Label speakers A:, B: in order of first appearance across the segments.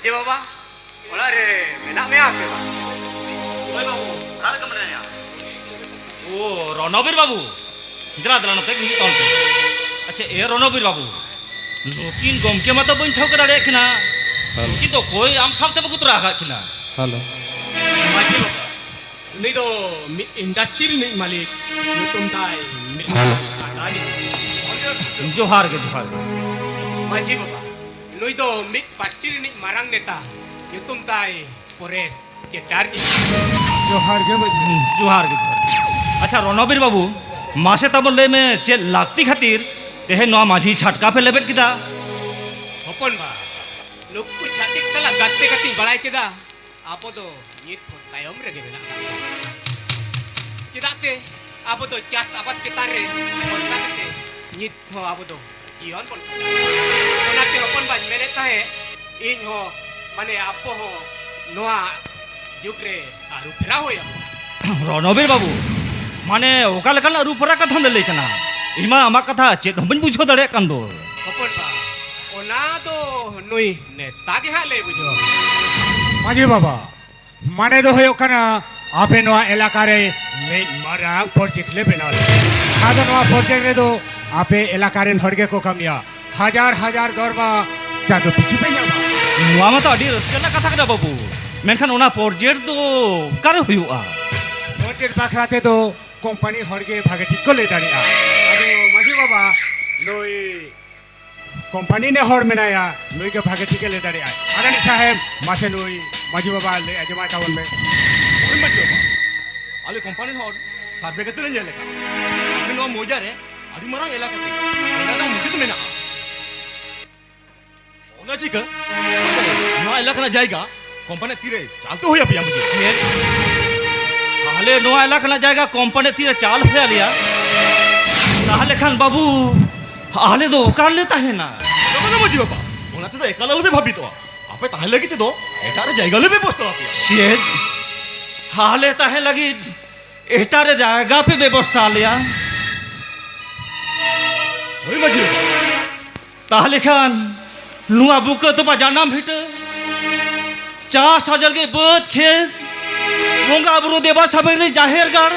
A: Maji baba, olah re, menak me apa bang? Oi babu, orang kemana ya?
B: Oh, Ronobir babu. Jera dalam nanti gini tahun tu. Acha, Ronobir babu. Lokin gomke mata pun thau kena dek kena. Lokin tu koi am samte bagu tu raga kena.
C: Halo.
A: Maji baba, ini tu industri ni malik, nutum tai. Ada.
B: Johar ke Johar.
A: Maji baba, ini tu parti ni marang neta, nutum tai, pore, cetar ni.
C: जोहार के बजे
B: Johar ke Johar. अच्छा Ronobir babu, मासे तब ले में चे लागती खातिर तेहे नौ माझी छटका पे लेबेट किता.
A: Hopon ba, lukku cantik telah gatte kating balai kita. Apa tu? Ini tayom lagi bela. Kita te, apa tu? Jas apa kita re? Kontak te. Ini tu apa tu? Ion pun. Kena te hopon ba, mere tahe. Ini ho, mana apa ho? Noa, jukre, aru pera ho ya.
B: Ronobir babu, माने ओका लेकिन अरुपरा कथा में लेकना इमा आमा कथा चेत हम बुझो दड़े कान दो
A: Hopon ba, ona tu nui ne tadi hale bujo.
C: माजी बाबा माने दो है ओकना आपे नवा इलाका रे में मारा प्रोजेक्ट ले बनाल आदो नवा प्रोजेक्ट रे दो आपे इलाका रे हड़के को कमिया हजार दरबा चादो पिछु पे जाबा
B: नुआ मा तो अडी रस्कना कथा कदा बाबू मेनखान ओना प्रोजेक्ट दो कारे हुयुआ
C: प्रोजेक्ट बाखराते दो कंपनी हड़के भागे ठीक को ले दाड़िया आदो माजी बाबा लोई कंपनी ने हड़ मेनाया लोई के भागे ठीक ले दाड़िया आदानी साहेब मासे लोई माजी बाबा ले अजमा टाउन में
B: ओई मत जो आले कंपनी हॉट सर्वे के तुरंत जेलेका आपे नो मोजा रे अडी मरांग एलाका ते ओना ना मुझे तो मेना ओना चिक नो एलाका ना जाएगा कंपनी तीरे चालते होया पिया मुझे ताहले नो एलाका ना जाएगा कंपनी तीरे चाल होया लिया ताहले खान बाबू आले दो कान लेता है ना
D: ना मजी बाबा ओना तो एकाला लेबे भाबी तो आपे ताहले गिते दो एटारे जायगा लेबे बसतो आपे
B: शेर हाले ताहे लगी एटारे जायगा पे व्यवस्था लिया
D: ओई मजी
B: ताहले खान नुआ बुक तो बजाना भीट चा सजल के बद खेत बोंगा बुरु देवा सबेरे जाहिर गाड़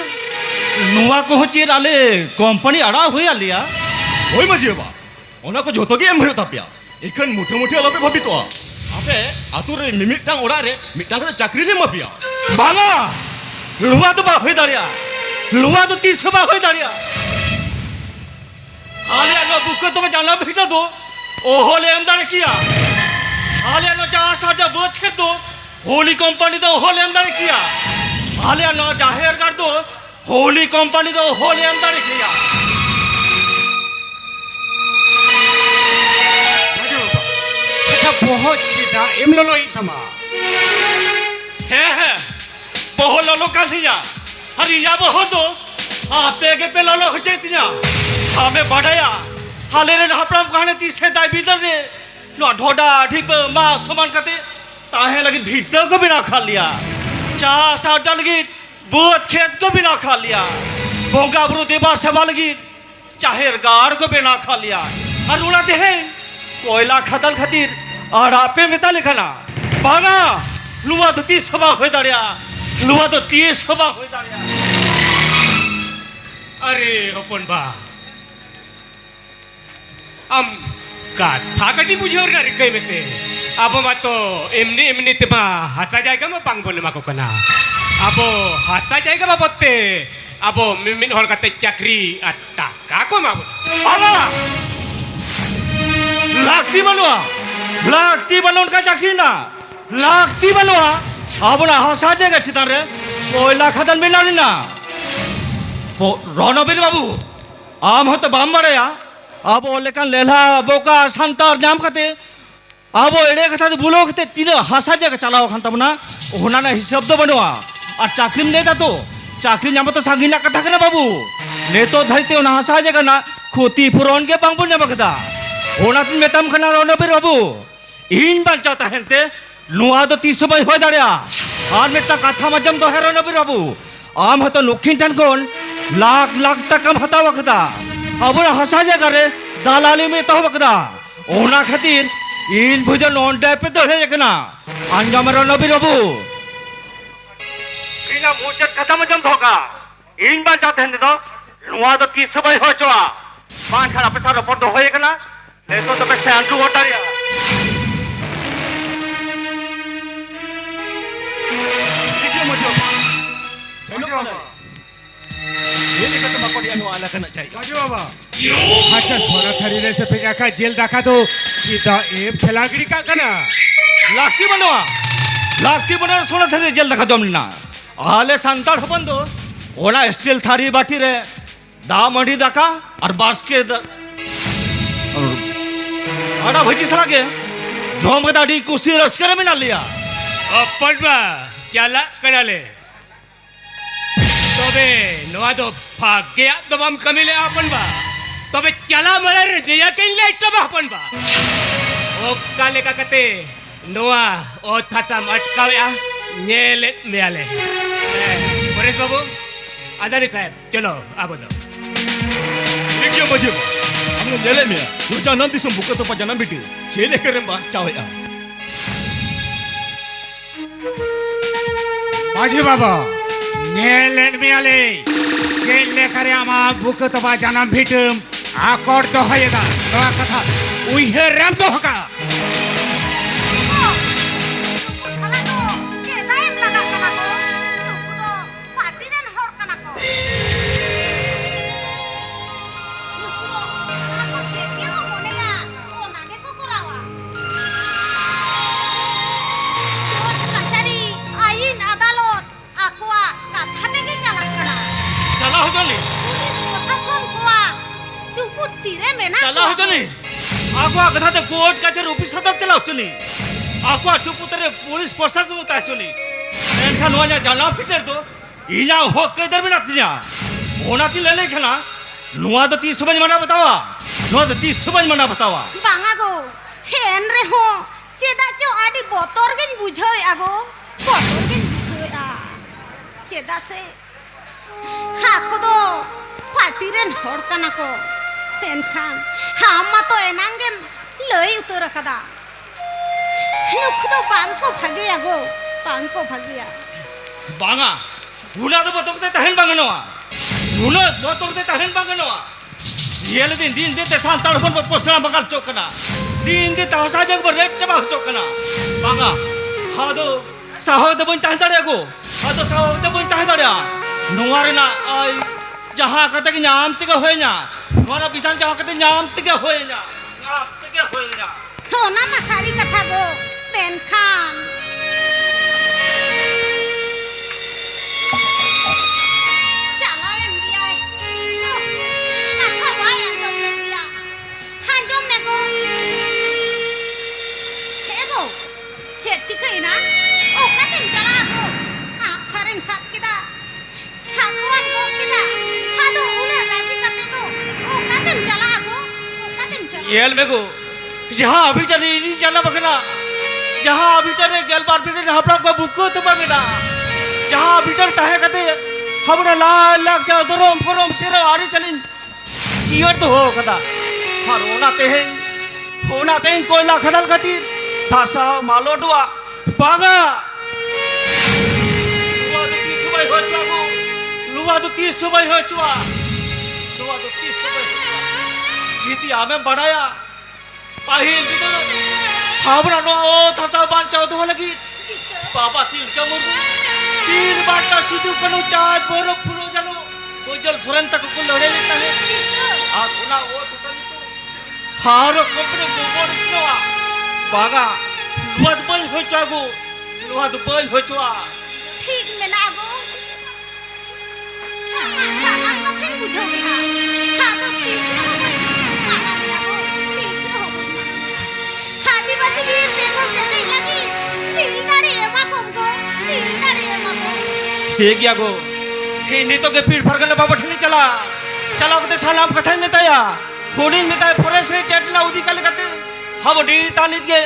B: नुआ को चेर आले कंपनी अड़ा हुई लिया
D: ओई मजी बाबा ओना को जोतो गे एम होयो तापिया एखन मोटे मोटे अलबे भाबी तो आपे आतु रे मिमिटांग ओड़ा रे मिटांग रे चाकरी ले मापिया
B: बाबा लुआ तो बा हुई दाड़िया लुआ तो 30 बा हुई दाड़िया आले नो बुक तो बजाना भीट दो ओहो ले अंदर किया आले नो जा साजा बोत खेत दो होली कंपनी तो ओहो ले अंदर किया आले नो जाहिर कर दो होली कंपनी तो ओहो ले अंदर किया
C: माजी बाबा अच्छा बहुत सीधा एम लोलो इतमा
B: है बहुत लोलो का सिया हरिया बहुत दो आपे के पे लोलो हो जाती हमें बढ़ाया हाले रे हापड़ाम कहने तीसे दाई भीतर रे नो ढोडा ढिप मा समान कते ताहे लगी भीतर को बिना खा लिया चा सा डलगी बोत खेत को बिना खा लिया बोंगा बुरु देवा सेवा लगी चाहेर गाड़ को बिना खा लिया और उड़ा दे कोयला खतल खातिर और आपे मिता लिखना बागा लुआ तो 30 सभा हो दाड़िया लुआ तो 30 सभा हो दाड़िया
A: अरे हपन बा am kata kadi bujur dari kai mese abo mato emni tema hasa jaga ma pang boleh mako kana abo hasa jaga ma botte abo mimin hol kate chakri atta kako ma
B: बाबा लागती बनवा का चाकरी ना लागती बनवा अब ना हंसा जाएगा चितारे कोयला खदन मिला ना रणबीर बाबू आम हो तो बाम बड़े अब लेकिन लेला बोका संतार जाम कते अब एड़े कथा तो बुलो कते तीन हंसा जाएगा चलाओ खान तब ना होना ना हिसाब तो बनवा और चाकरी में लेता तो चाकरी नाम तो सांगी ना कथा करना बाबू ले तो धरते हो ना हंसा जाएगा ना खोती पुरान के बांग बुन बकदा होना तुम में तम खना रणबीर बाबू इन बाल चाहता है ते नुआ तो 30 बाई हो दाड़िया और मेटा कथा मजम तो है रणबीर बाबू आम हो तो लुखिन टन कोन लाख टका हता वकदा अब हंसा जाएगा रे दालाली में तो वकदा ओना खातिर इन भुजन नोंडे पे तो है कना अंजाम नबी रबू इना मुचत खत्म जम धोका इन बार जाते हैं तो नुआ तो 30 भाई हो चुआ पांच खड़ा पैसा रपट तो होए कना ले तो पे सैंडू होटारिया
D: देखिए मुझे सैनो कौन है ये लेकर तुम आपको दिया नो आला करना चाहिए
C: बाजी बाबा अच्छा सोना खरीदे से पहले का जेल दाखा तो सीधा एम खेलागिरी का कना
B: लाठी बनवा सोना थारी जेल रखा दो ना आले संताल हपन दो ओना स्टील थारी बाटी रे दा मडी दाका और बास्के आड़ा भजी सरा के जोम के दाडी कुसी रस करे में ना लिया
A: अपन बा चला कनाले तबे नोआ दो भाग्य दबम कमिले अपन बा तबे चला मरे दिया के ले तब अपन बा ओ काले का कते नोआ ओ थाता मटकाया नेले मेले परेश बाबू आदारी साहब चलो आबो दो
D: देखिए मुझे हमने जेले में वो जानम दिसम बुका तो पजाना बिटी जेले करे बा चावे
C: बाजी बाबा नेलेन मियाले जेल करे आमा बुक तो बा जानम भिटम आकोर तो होएगा नवा कथा उइहे राम तो होका
B: चला हो चली आको कथा ते कोर्ट का जर ऑफिस सदर चला चली आको चुपुतरे पुलिस प्रशासन उता चली एनखा नोया जाना फिटर दो इला हो के दर बिना तिया होना की ले ले खना नुआ तो 30 समझ मना बतावा नुआ तो 30 समझ मना बतावा
E: बांगा गो हेन रे हो चेदा चो आडी बोतर गेन बुझोय आगो बोतर गेन बुझोय आ चेदा से हाको दो पार्टी रेन हर कना को एनखान हामा तो एनांगेम लई उतर कदा नुख तो बांको भागिया गो बांको भागिया
B: बांगा हुना तो बतोते तहन बांगनवा हुना बतोते तहन बांगनवा ये दिन दिन देते सांताल पर पोस्टना बंगाल चौकना दिन दे तहसा जग पर रेट चबा चौकना बांगा हादो साहो दे बन तहन दड़ेगो हादो साहो दे बन तहन दड़या नुवारना आई जहां कते के नाम ते होय ना नुवारा बिधान जहां कते नाम ते होय ना नाम ते होय ना
E: होना मा सारी कथा गो पेनखान चिकना ओ कते जला को आखरन साथ किदा सागवान को किदा हादो उना राजी करते को ओ कते जला को कते जला
B: येल में को जहां अभी चली नहीं जाना बकना जहां अभी चले गेल बार बिटे हमरा को बुको तो बमेना जहां अभी चलता है कते हमरा लाल लाग जा दरोम फरोम सिर आरी चलिन चियर तो हो कदा हरोना ते है होना ते कोयला खदल खातिर थासा मालोडवा बागा लुआ तो 30 सुबह हो चुआ जीती आमे बढ़ाया पाहिल बिदो हमरा नो ओ थासा बान चाव तो लगी बाबा तिल का मुरु 3 बाटा सिद्धू कनो चाय बोरो फुलो जानो कोई जल फुरन तक को लड़े लेता है आ सुना वो तो हारो कंपनी गोबर स्नोआ बागा लुआद बल हो चागो लुआद बल हो चुआ
E: ठीक में ना गो सारा कथे बुझो ना हादो तीसरा हो माना दिया गो तीसरा हो आदिवासी वीर देखो कहने लगी तीन गाड़ी एमा कम गो तीन गाड़ी एमा को
B: ठीक या गो हिंदी तो के पीठ फरगने बाबा ठनी चला कते सलाम कथा में तया होड़ी में तय फॉरेस्ट टेटला उदी कल कते हम डी तानी के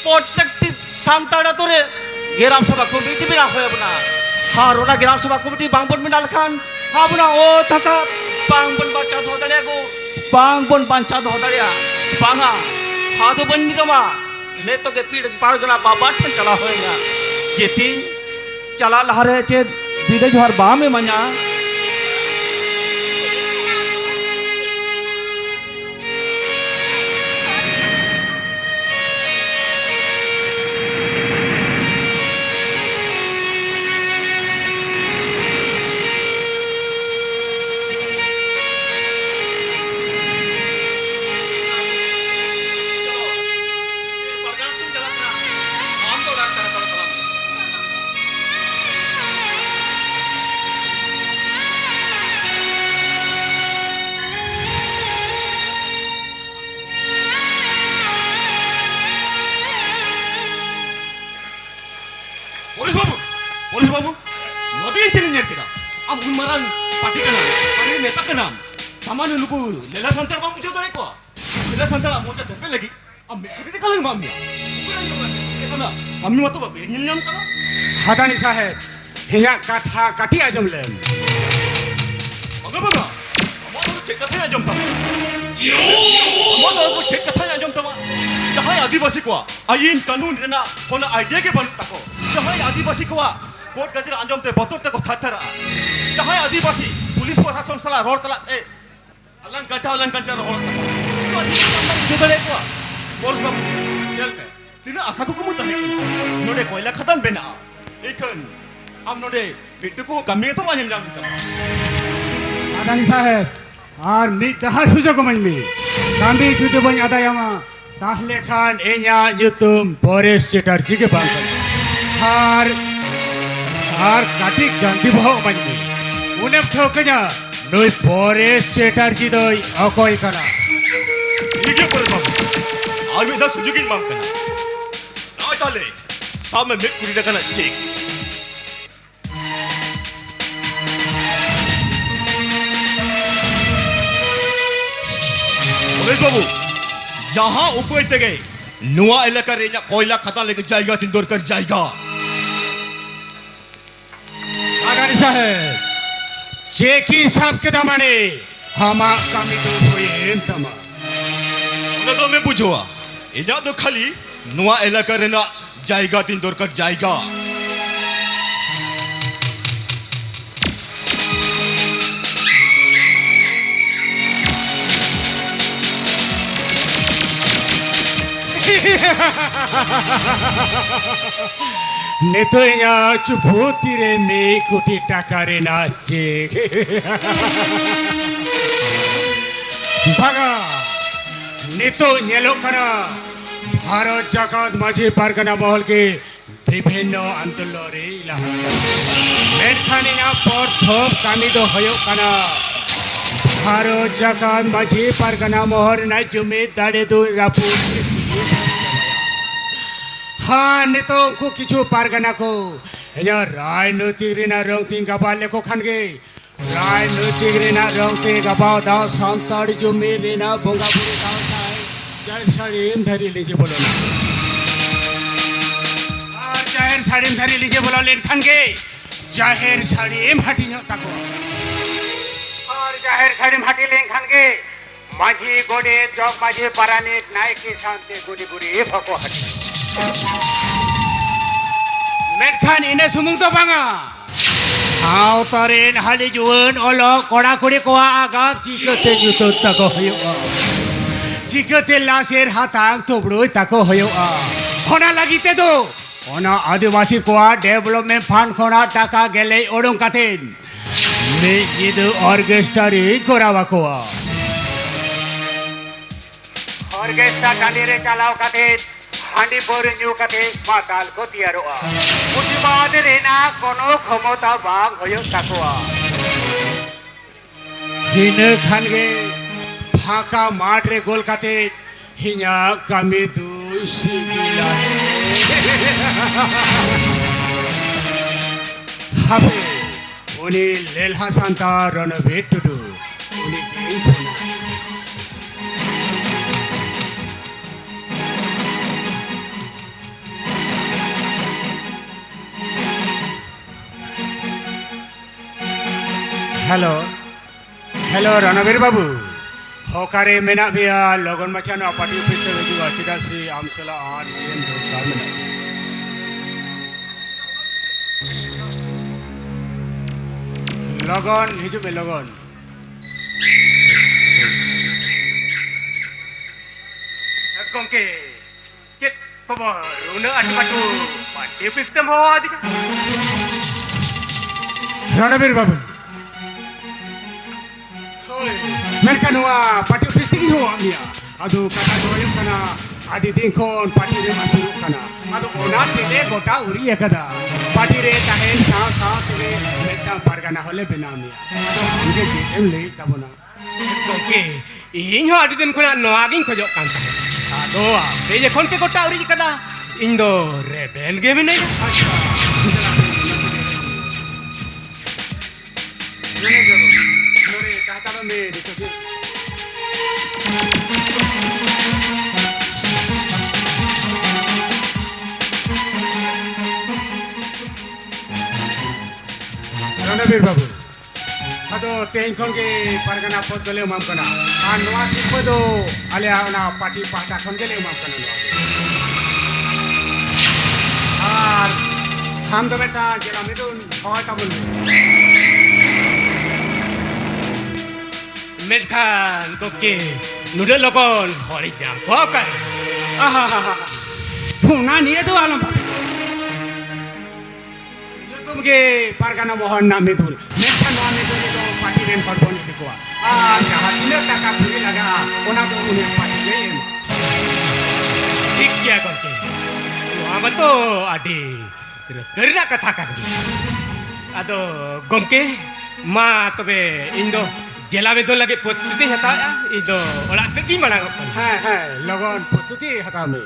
B: प्रोटेक्टिव सांताड़ा तोरे ग्राम सभा कमिटी बिना होय बना हारोना ग्राम सभा कमिटी बांगबन में डालखान हाबना ओ थसा बांगबन बाचा धोदड़े को बांगबन बांचा धोदड़िया बांगा हादो बन मिरमा ने तो के पीड़ पारगना बाबा ठन चला होएगा जेती चला लहरे चे विदे जोहर बा में मना
D: पुलिस बाबू नदी इंटिंग नेर किदा am unmarang party kana party neta kana saman nuku lela santar bang mujo dore ko lela santar amoja depe lagi am mekuri kalang mamya kana ammi mato ba benyil nyam kana
C: हादानी साहेब हिया कथा काटी आजम लेम
D: baga baga amado cek katha ajam tama amado cek katha ajam tama jahai adibasi ko ain kanun rena kona idea ke banut tako jahai adibasi ko court गजर अंजम ते बतोर ते को थाथरा जहां आदिवासी police प्रशासन सला road तला ए अलंग गंटा रोड तो आदिवासी जोदरे को पुलिस बाबू चल के तिना आशा को मुत है नोडे कोयला खतन बेना एखन हम नोडे बिट्टू को कमी तो मानिम जाम
C: हादानी साहेब और मिट दहा सुजोग मनमी कामी जुदे बन आदायामा ताहले खान एnya nyutum Boris Chatterjee के बांग और काटी गांधी भाव मनमी उन्हें ठोकना नोई Boris Chatterjee दोई अकोई कना
D: ठीक है पुलिस बाबू आज में 10 सुजुगिन मांग करना ना डाले सामने मिट कुड़ी रखना चेक पुलिस बाबू जहां ऊपर तक नुआ इलाका रेना कोयला खता लेके जाएगा तिंदोर कर जाएगा
C: हादानी साहेब चेकी साहब के दमाने हमा कामी तो कोई एंतमा
D: उन्हें तो मैं पूछूंगा इन्हें तो खाली नुआ इलाका रेना जाएगा तिंदोर कर जाएगा
C: नेतोया चुभूती रे में कुटी टाकारे नाचे भागा नेतो नेलो कना भारत जगत माझे पारगना महल के विभिन्न आंदोलन रे इलाहा मेखानिया प्रथम कामी दो हयो कना भारत जगत माझे पारगना महल ना जुमे दाड़े दो रापू हाँ नेतो को किचु पारगना को या राजनीतिक रेना रंगती गबाले को खानगे राजनीतिक रेना रंगती गबाव दाव सांताड़ जो मेरे ना बोंगा बुरे दाव साय जाहिर साड़ीम धरी लीजिए बोलो ना और जाहिर साड़ीम धरी लीजिए बोलो लेन खानगे जाहिर साड़ीम हटी नो तको और जाहिर साड़ीम हटी लेन खानगे माझी गोडे जग माझी पाराने नायकी शांति गुड़ी गुड़ी फको हटी मेखान इने सुमुंग तो बांगा सावतारेन हाली जुवन ओलो कोड़ा कुड़ी को आगाम चिकते जुतो तको हयो चिकते लासेर हातांग थोबड़ो तको हयो होना लगीते दो होना आदिवासी को डेवलपमेंट फंड खोना टाका गेले ओडों कातेन मे इदु ऑर्केस्ट्रा कोरावा को ऑर्केस्ट्रा डांडीरे चलाओ कातेन हांडी बोरे न्यू कथे माताल को तियारोआ प्रतिबाद रेना कोनो क्षमता बाग होयो ताकोआ दिन खानगे फाका माठ रे गोल काते हिया कामी दुसी गिला हाबे उनी लेलहा सांता रणभेट टुडू उनी गेम फोना हेलो हेलो रणवीर बाबू होकारे मेना बिया लगन मचा ना पार्टी ऑफिस से हिजुआ चिदा से आम सला आर एन दोस्तार मेना लगन हिजु में लगन
A: gongke cek khobor una adi batu party office tem ho adi
C: Ranbir बाबू मेनखान हुआ पार्टी ऑफिस तक हो आमिया अदु कथा दोयम कना आदि दिन कोन पार्टी रे मातुरु कना अदु ओना तेले गोटा उरी एकदा पार्टी रे ताहेन साव साव तेले मेटा पारगाना होले बेनामिया अदु हमगे जेम ले तबना
A: gongke ᱤᱧ ᱦᱚᱸ ᱟᱹᱰᱤ ᱫᱤᱱ ᱠᱷᱚᱱᱟᱜ ᱱᱚᱣᱟ ᱜᱤᱧ ᱠᱷᱚᱡᱚᱜ ᱠᱟᱱ ᱛᱟᱦᱮᱸ ᱟᱫᱚ ᱟᱯᱮ ᱡᱚᱠᱷᱚᱱ ᱯᱮ ᱜᱚᱴᱟ ᱩᱨᱤᱡ ᱠᱟᱫᱟ ᱤᱧ ᱫᱚ ᱨᱮᱵᱮᱱ ᱜᱮ ᱢᱤᱱᱟᱹᱧᱟ
C: रणबीर बाबू अदो तेन खन के परगना पद गले उमाम कना आ नवा सिप दो आले आना पार्टी पाटा खन गले उमाम कना आर हम तो बेटा जेला मिदुन होय तबुन
A: मेनखान gongke nude logon hori jam ko kan
C: आहा फुना निये दो आलम यो तुमके परगना मोहन ना मिदुन मेनखान नवा मिदुन दो पार्टी रेन हरबोनी दिखवा आ जहां तिने टाका पुरी लगा ओना को उन्हें पार्टी दे
A: ठीक क्या gongke nowaa mato adi raskari na katha kan ado gongke ma tobe ᱤᱧ ᱫᱚ jela bedo lagi putih hata ido orak se di mana
C: है लगन प्रस्तुति हता में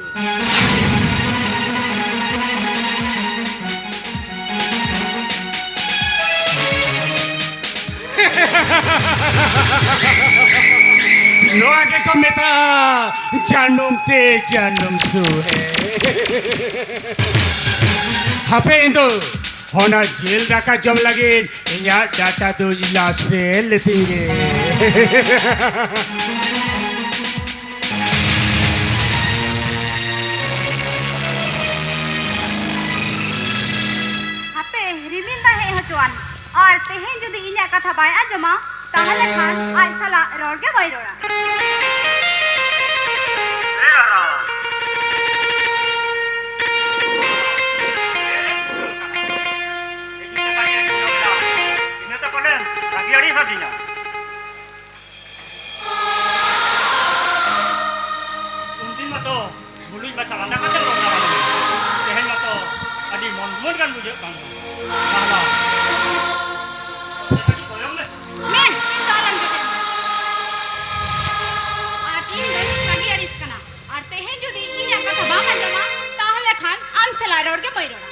C: नो आगे कमेता जानम ते जानम सु है हापे इंदो होना जेल डाका जम लगे यहाँ डाटा तो इला से लेतेंगे
E: hape riminda he hochuan ar tehen jodi inya katha bai ajoma tahale khan ai sala rorge bai rora men salam jete ati bagi aris kana ar tehen jodi inya katha ba ajoma tahale khan am sala rorge bai rora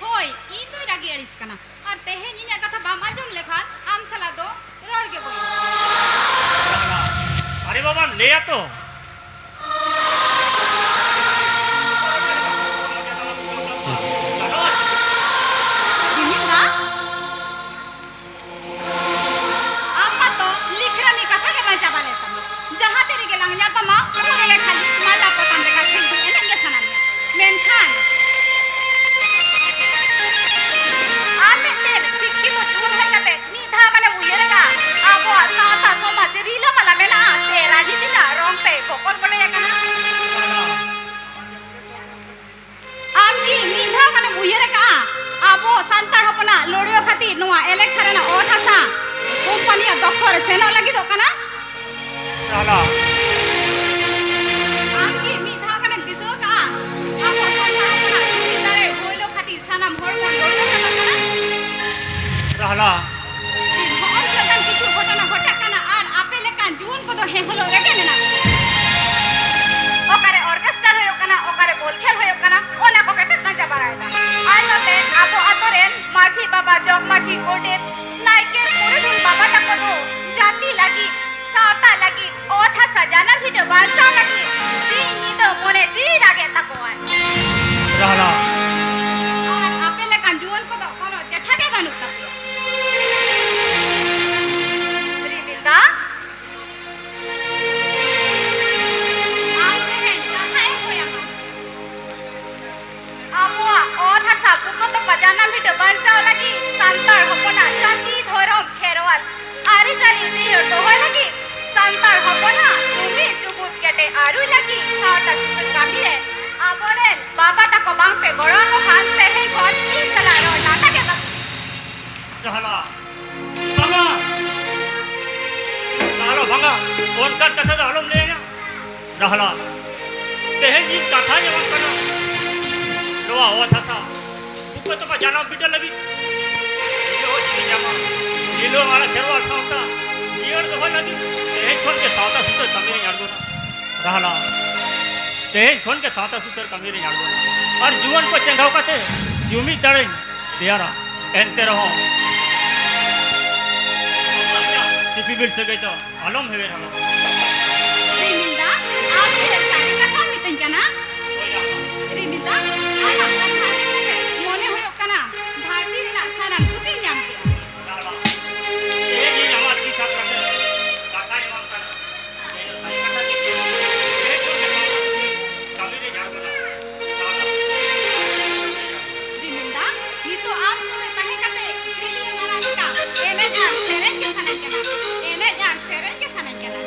E: hoy itu lagi aris kana ar tehen inya katha ba ajom lekhan am sala do rorge bai
B: अरे बाबा ले आ तो
E: riminda amma to likrami katha ke baca bale tami jaha tere gelang nyapa ma pure khali mala potan rekha khindi enen ge sananya menkhan ame ter sikki mo chun hai kate ni dha mane uyerega abo asa asa to ma rila mala mena te rajiti na rong pe kokol bole yakana amki mi dha mane uyerega abo santar hopona lodio khati noa elek kharena o thasa company dokhor seno lagi do kana
B: साला
E: amki mi dha kana diso ka abo santar hopona chutare boilo khati sanam hor mon lodio kana
B: साला
E: hon lekan kichu ghotona ghota kana ar ape lekan jun ko do he holo rege mena okare orchestra hoyo kana okare bol khel hoyo kana ona ko kete na jabarayda ar note abo atoren mathi baba jog mathi godet naike pure dun baba ta ko do jati
F: kate aru lagi sauta susun kami re aboren baba ta ko bang pe goro no hat pe he ghor ki salaro nata ke bang
B: रहला भंगा रहलो भंगा उनका कथा तो हलम लेगा रहला तेहे जी कथा जवन कना लोआ हुआ था बुक तो जाना बिटा लगी ये हो जी जामा ये लो हमारा घरवा सावता ये तो हो लगी तेहे छोड़ के सावता सुतर कमी यार दो रहला तेहे छोड़ के सावता सुतर कमी यार दो और जीवन को चंगाव काते जुमी तड़े दियारा एंते रहो सिपी बिल से गई तो आलम है हलो
E: रिमिंदा आप ये सारी कथा मितन कना रिमिंदा आज अपना मोने होयो कना भारती रे ना साराम सुकी जाम
B: ये हमार की साथ करते काका इमाम का ये सारी कथा की ये कभी रे जान बना
E: रिमिंदा ये तो आप तुम्हें कहे कते ये मारा का एने जान सेरेन के सनन कना एने जान सेरेन के सनन कना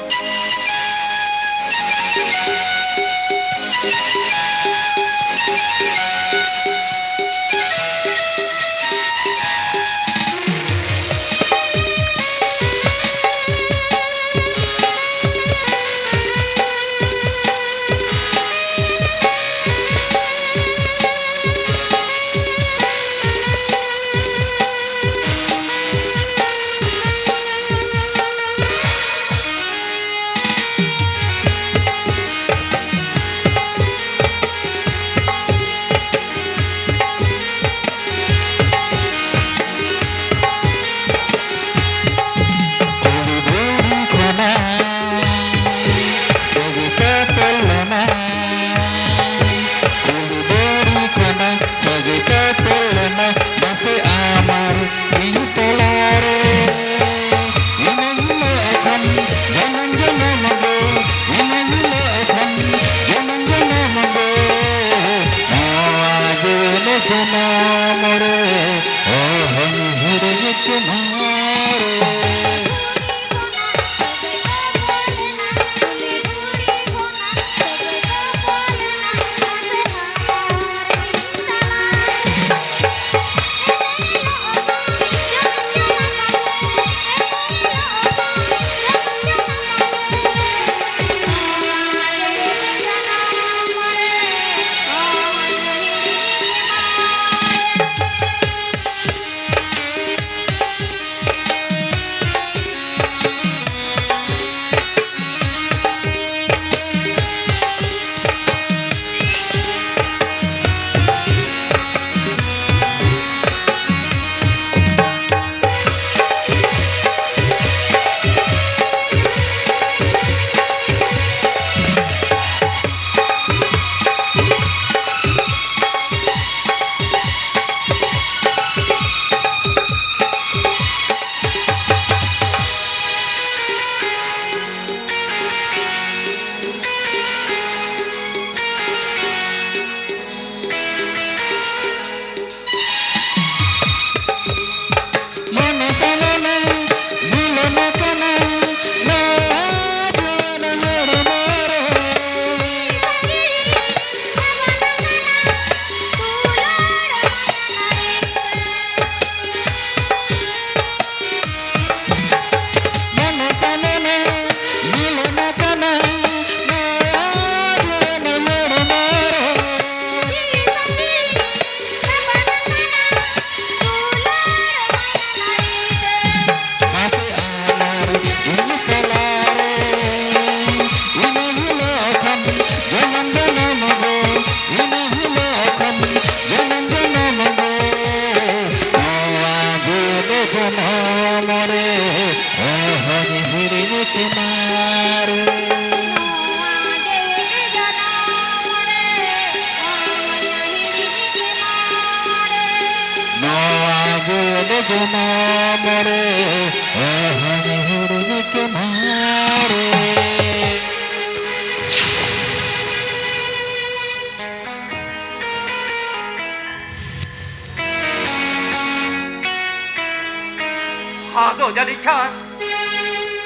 B: हाँ jadi kan,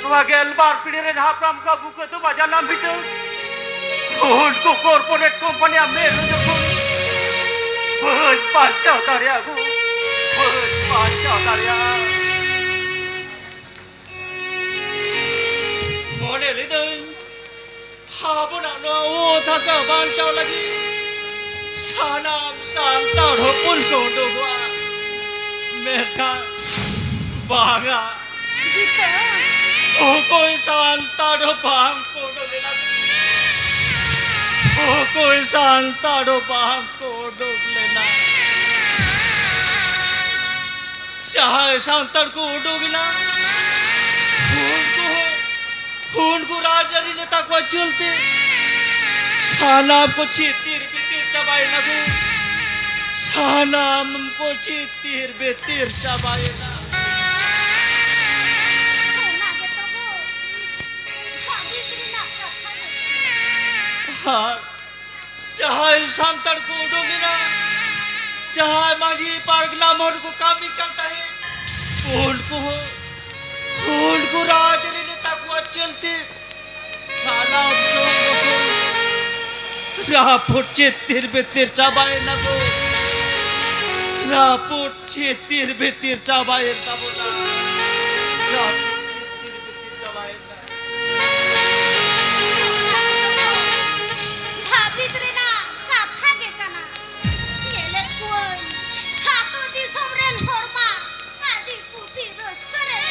B: nuagel bar pidere hapram ka buku tu baca nam bitu, उनको कॉर्पोरेट कंपनी मेरे जखन बहन बांचाव दारिया गो बहन बांचाव दारिया मोने लिदन हाबना नो ओ थासा बांचाव लगी सानाम सांता ढोपुन को डोगवा मेथा बागा ओ कोई सांता ढोपाम को डोगेला ओ कोई सांता ढोपाम को डोगलेना चाहे सांतर को डोगेला उनको राजरी नेता को चलते सानाम को चीतिर बितिर चबाए लगू सानाम को चीतिर बितिर चबाए ना हाँ चाहे सांतर को उड़ोगे ना चाहे माझी पार्क नाम और को काम ही करता है उनको राजरी नेता को चलते सानाम को रापुट चेतिर बेतिर चाबाए ना गो रापुट चेतिर बेतिर चाबाए ना बोला रापुट चेतिर बेतिर चाबाए ना
E: भाभी रे ना कथा के कना गेले कोई खातो दी समरेन होरमा आदि कुसी रोज करे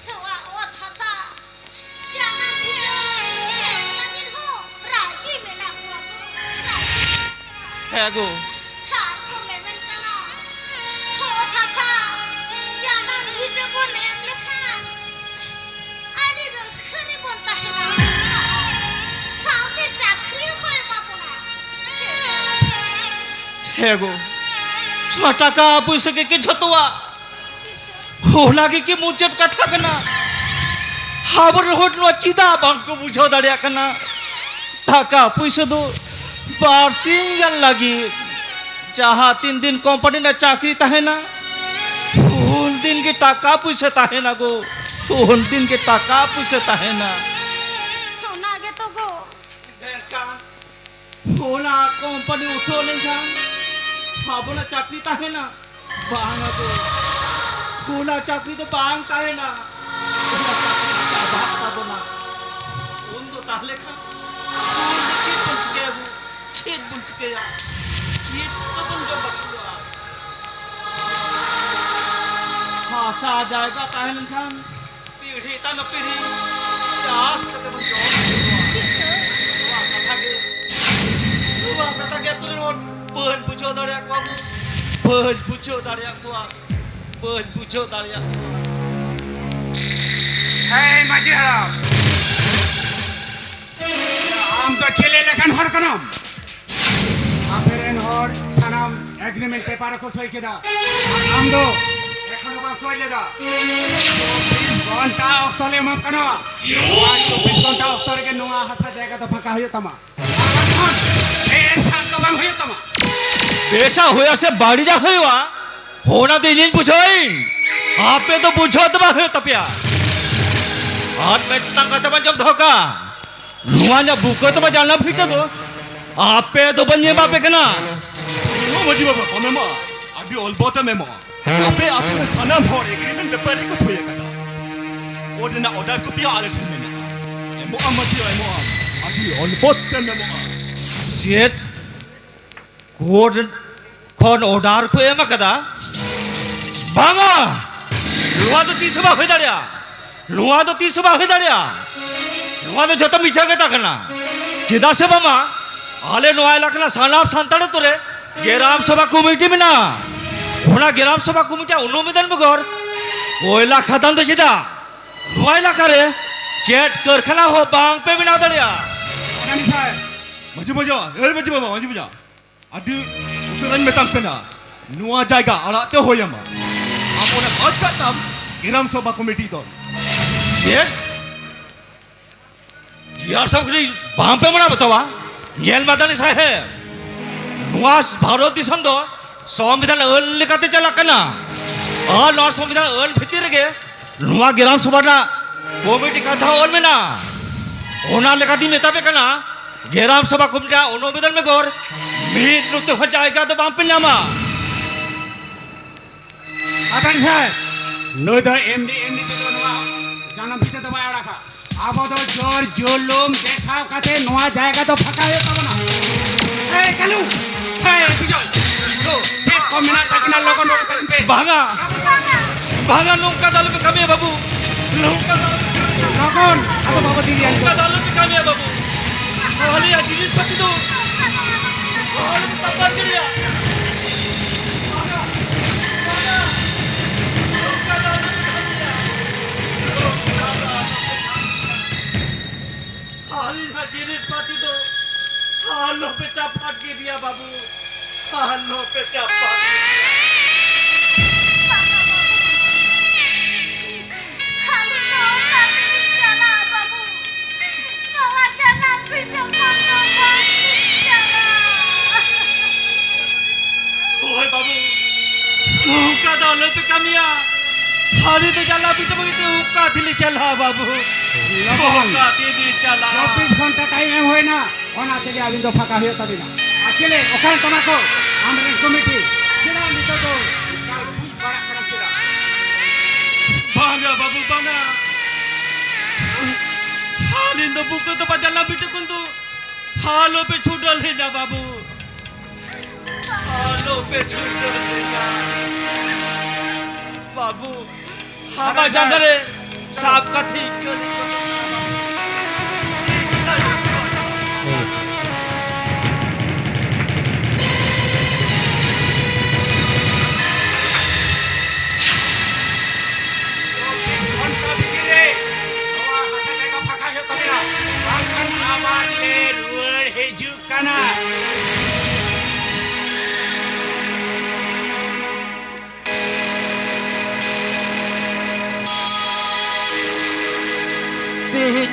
E: छवा ओ थासा जाना भियो लगिन हो राजी में ना हुआ
B: है गो
E: खातो में कना हो थासा जाना भियो को नेम लेखा आदि रोज करे बोलता है ना साउते चाकरी को बापुना
B: है गो टाका पैसा के झतवा होना के मुचट कथा कना हाबर होट नो चिदा बांग को बुझो दाड़िया कना टाका पैसा दो बारसिंगल लगी जहाँ 3 दिन कंपनी ना चाकरी ताहे ना उन दिन के टाका पैसा ताहे ना गो उन दिन के टाका पैसा ताहे ना
E: सोना गे तो गो
B: होना कंपनी उठो नहीं था हाबोना चाकरी ताहे ना बांग गो होना चाकरी तो बांग ताहे ना बाबोना उन दो ताहले खा छेद बुंच के या ये तो तुम जो बसुआ खासा आ जाएगा ताहले खान पीढ़ी ता न पीढ़ी चास कते बन जो कथा के तुरे नो पहन बुझो दाड़िया को पहन बुझो दाड़िया को पहन बुझो दाड़िया
C: Hey, Maji Haram. आम तो चले लेकिन हर कनाम आफेरेन हर सनाम एग्रीमेंट पेपर को सही केदा आम दो एखनो बार सही लेदा 20 घंटा अक्तले माप कना 24 घंटा अक्तरे के नोआ हसा जाएगा तो फाका होयो तमा ए शांत बांग होयो तमा
B: बेसा होया से बाड़ी जा होया होना दे जिन पूछोई आपे तो पूछो तबा होयो तपिया हाथ में टंगा तबा जब धोका नुआना बुको तबा जानना फिट दो आपे तो बनिए बापे कना
D: नो मजी बाबा हमें मां अभी ऑलबोता में मां अबे आपने खाना भर एग्रीमेंट पेपर को सोया कथा कोड ना ऑर्डर को पिया आले ठन में एमो अमजी एमो अभी ऑलबोता में मां
B: सेट कोड कौन ऑर्डर को एमा कदा बांगा लुआ तो 30 बा होई दाड़िया लुआ तो 30 बा होई दाड़िया लुआ तो जतो मिछा कथा कना चिदा से बामा आले नोआ लकना सानाब सांताड़े तोरे गेराम सभा कमिटी में ना होना गेराम सभा कमिटी अनुमोदन में घर कोयला खतन तो चिदा नोआ लका रे चेट कारखाना हो बांग पे बिना दाड़िया
C: नानी साहब
D: मजी मजा ए मजी बाबा मजी मजा अभी उतरन में तंग कना नुआ जाएगा अड़ाते हो यमा आपने आज का तब गिराम सभा कमेटी तो
B: सेट यार सब कुछ बांग पे मना बतावा जेल माता ने साहे नुआस भारत दिसम दो संविधान अल लेकाते चला कना और नॉर संविधान अल भितर गे नुआ गिराम सभा ना कमिटी कथा और में ना ओना लेका दी मेता पे कना गेराम सभा कुमटा ओनो बदल में गोर मीट नुते हो जाएगा तो बाम पे नामा
C: Akan saya, noi dah MD tu noa jangan kita tu bayar raka. Abo tu jor jolum dekha kate noa jayega tu phaka ya kamu na. Hey kalu, hey bijol. Tu, एक कमिना takina logon logon takin pe.
B: भागा भागा लौका दाल पे कमी है बाबू लौका
C: Logon, aku bawa diri yang
B: दाल पे कमी है बाबू हाली जिनिस पति दो हाली तब्बा किया जिनिस पाती दो हालो पे चापाट के दिया बाबू हालो पे चापाट
F: खाली नौका नहीं चला बाबू नौका चला फिर नौका चला
B: ओए बाबू हुक्का डालो पे कमिया हाली तो चला पीछे बगीचे हुक्का दिली चला बाबू हुक्का दिली चला
C: 24 घंटा टाइम एम होए ना ओना तेगे अभी तो फका हुए तभी ना अकेले ओखान तमाको हमरे कमिटी सिरा नितो तो काल कुछ बड़ा करम सिरा
B: भागा बाबू भागा हाली तो बुक तो बजला पीछे कुंतु हालो पे छूटल है जा बाबू हालो पे छूटल है जा बाबू हवा जंगले साफ कथी क्यों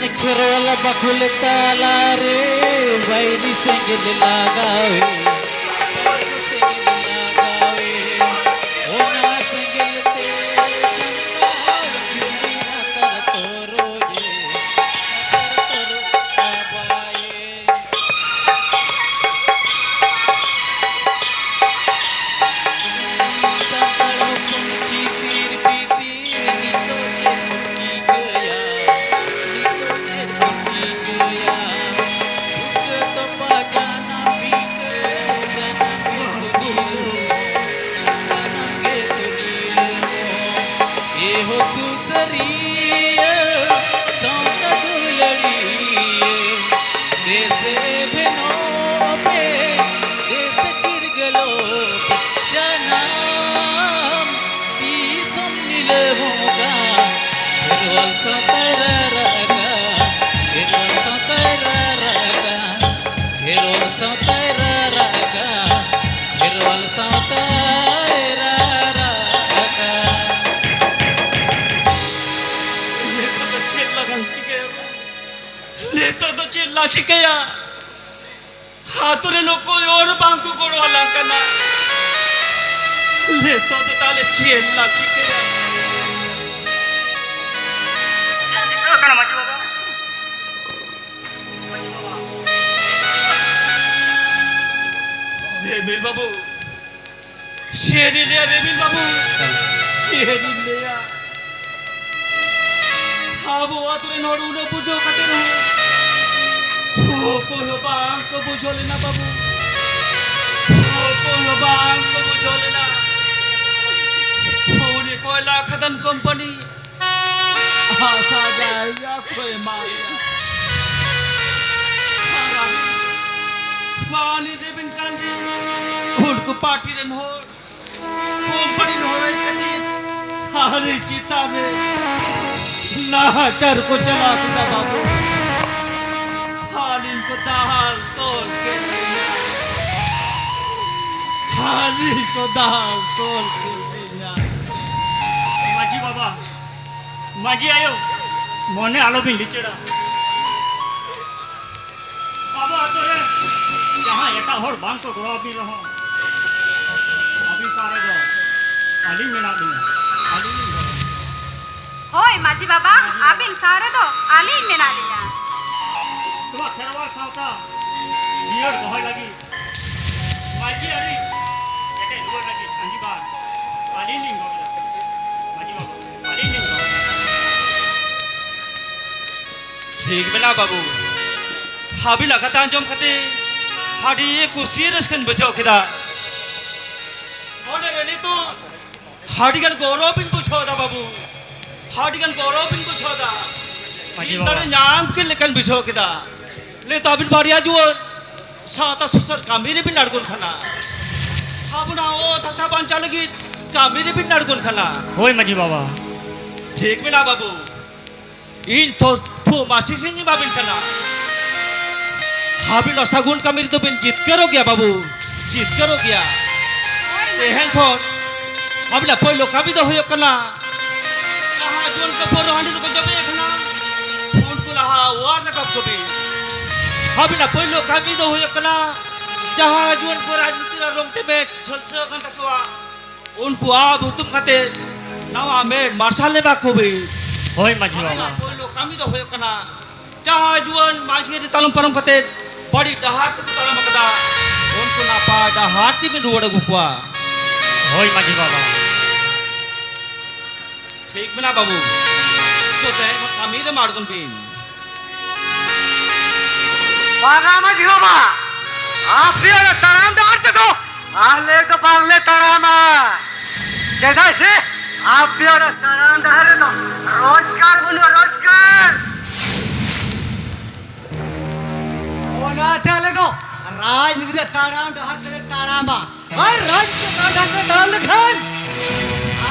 G: निखरल बकुल ताला रे वैरी संगल लगावे ओना संगल ते संसार तो रोजे
B: चिकया हातुरे नो कोई और बांकु कोड़ वाला कना ले तो ताले चेल्ला चिकया कना मजी बाबा रेबिल बाबू शेरी ले रेबिल बाबू शेरी ले या हाबो हातुरे नोडू ने बुझो कते नो कोई बांग को बुझो लेना बाबू कोई बांग को बुझो लेना पूरी कोयला खदान कंपनी आशा जाएगा कोई मारेगा पानी देविन कांजी खुद को पार्टी रन हो कंपनी हो रही कभी थारी चिता में नाचर को चला दिया बाबू हाली को दाल तोड़ के हाली को दाल तोड़ के माजी बाबा माजी आयो मोने आलो भिंडी चेड़ा बाबा तो रे जहाँ एटा होड़ बांग को गोड़ा भी रहो अभी सारे गो आली में ना दूँ आली
F: होय माझी बाबा आबिन सारे दो आली मेना लिया
B: तुम्हारा खेरवा सावता बियर दहय लगी माजी अरी एके दुआ लगी संजी बार आली निंग गया माजी बाबू आली निंग ठीक बेला बाबू हाबी लगाता अंजम खते हाडी कुसी रसकन बचाओ खिदा ओने रेनी तो हाडीगन गौरव बिन बुझोदा बाबू हाडीगन गौरव बिन बुझोदा इंदरे नाम के लेकन बिछो किदा ले तो अबिन बारिया जुअर साता सुसर कामिरे बिन नडगुन खाना हाबुना ओ धसा बांचा लगी कामिरे बिन नडगुन खाना
C: होय माझी बाबा
B: ठीक में ना बाबू इन तो मासी से नहीं बाबिन खाना हाबिन असागुन कामिर तो बिन जीत करो गया बाबू जीत करो गया एहन थोर हाबिना पहिलो कामी तो होय कना कहां जोन के पोरो हांडी को जबे खना फोन को लहा वार न कब कभी हाबिना पहिलो कामी तो होय कना जहां जोन को राजनीति रोंगते में छलसे कन तकवा उनको आप तुम खाते नवा में मार्शल ने बाको भी
C: होय माझी बाबा
B: पहिलो कामी तो होय कना जहां जोन माजी रे तलम परम खाते बड़ी डहार तक तलम कदा उनको ना पा डहार ती में रुवड़ गुकवा
C: होय माझी बाबा
B: ठीक में ना बाबू सोते कामी रे मारगन बिन
H: बागा माझी बाबा आप भी अरे तराम डाल दो आले तो बांगले तरामा जैसा से आप भी अरे तराम डाल दो रोजगार बोलो रोजगार ओना चले दो राजनीति तराम डाल दे तरामा और राजनीति डाल दे तराम लिखन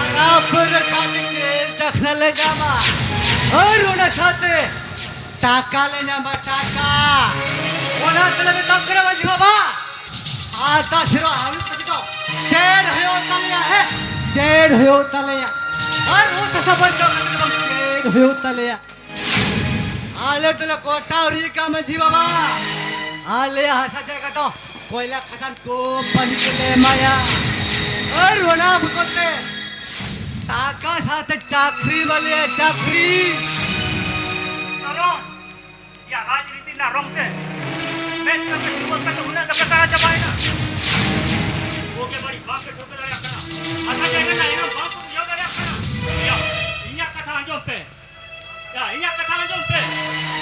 H: आराम पर साथ जेल चखने ले जामा और उन्हें साथे टाका ले जामा टाका ओना चले में तब करे माझी बाबा आता शिरो आलू पतितो जेड होयो तलया है जेड होयो तलया और वो कसा बंद कर जेड होयो तलया आले तले कोटा और ये काम माझी बाबा आले हसा जाएगा तो कोयला खदान को बंद के ले माया और रोना भुकोते टाका साथे चाकरी वाले चाकरी
B: अरोन या राजनीति ना रोंगते मैं सब जीवन का तो उन्हें कब करा जमाए ना वो के बड़ी बाप के ठोकर आया करना अच्छा जाएगा ना इना बाप को यो करे करना या इन्या कथा अंजों पे या इन्या कथा अंजों पे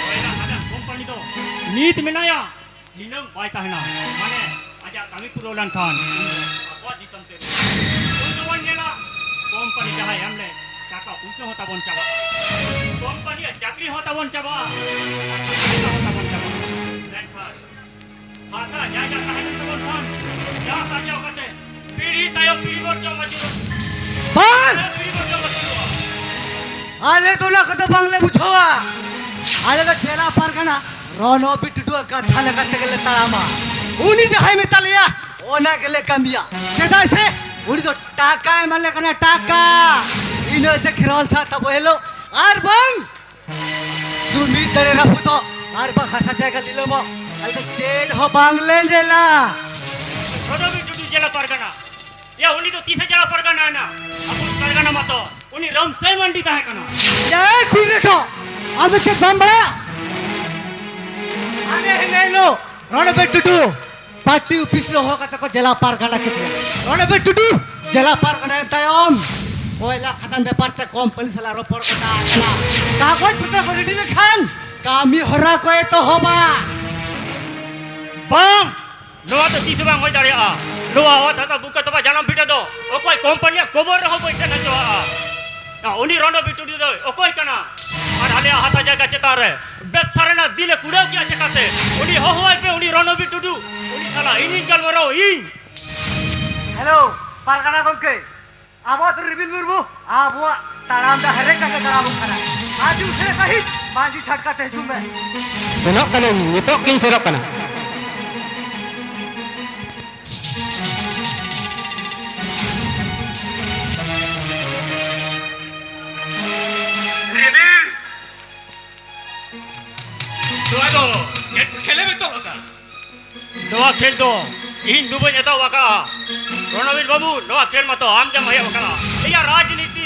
B: ओइला आजा कंपनी तो नीत में ना या हिनम बायता है ना माने आजा कमी पुरोलन खान बहुत दिसम ते उन तो वन नेला कंपनी जहां हमले टाका पूछो होता बन चावा कंपनी चाकरी होता बन चावा होता बन चावा लेखा हाथा जा जा कहे तो बन खान जा साजा करते पीढ़ी तायो पीढ़ी बोर जो मजिरो
H: बस
B: पीढ़ी बोर जो मजिरो
H: आले तो ना कतो बांगले बुझोवा आले तो जेला पार करना रोनो बिटुडु का थाले करते के तड़ामा उनी जे हाई में तलिया ओना के ले कमिया सेदा से उनी तो टाका है माले करना टाका इनो ते खिरोल सा तब हेलो आर बंग सुमी तड़े रफु तो आर बंग हसा जाएगा लीलो मो अल तो जेल हो बांगले जेला
B: छोड़ो भी टूटू जेला परगना या उनी तो 30 जेला परगना है ना अपन परगना मत उनी रम से मंडी ता है कना
H: ये कुइरे तो अब से बंबड़ा अरे नहीं लो रोने पे टुटू पार्टी ऑफिस रो होगा तको जेला पार करना कितने रोने पे टुटू जेला पार करना तयम कोयला खतन व्यापार से कंपनी सला रो पर कटा कागज पत्र को रेडी लिखान कामी होरा कोए तो होबा
B: बम नोआ तो 30 बांग होई दाड़िया नोआ हो था बुका तबा जानम बिटा दो ओ कोई कंपनी कोबर रहो बैठे न जो ना उनी रोनो बिटुडी दो ओ कोई कना और हाले हाथा जगह चता रे बेथरे ना दिले कुड़ो किया चकाते उनी हो पे उनी रोनो बिटुडू उनी साला इनी गल मरो इन
H: हेलो पारगाना गमके आबो तो रिबिल मुरबो आबो ताराम दा हरे का कराबो खरा आज उसे कहि मांजी छटका ते जुमे
A: senok kana nitok kin serok kana
B: तो खेले में तो होता नोआ खेल दो इन दुबई नेता वाका रणवीर बाबू नोआ खेल मतो आम जम है वाका या राजनीति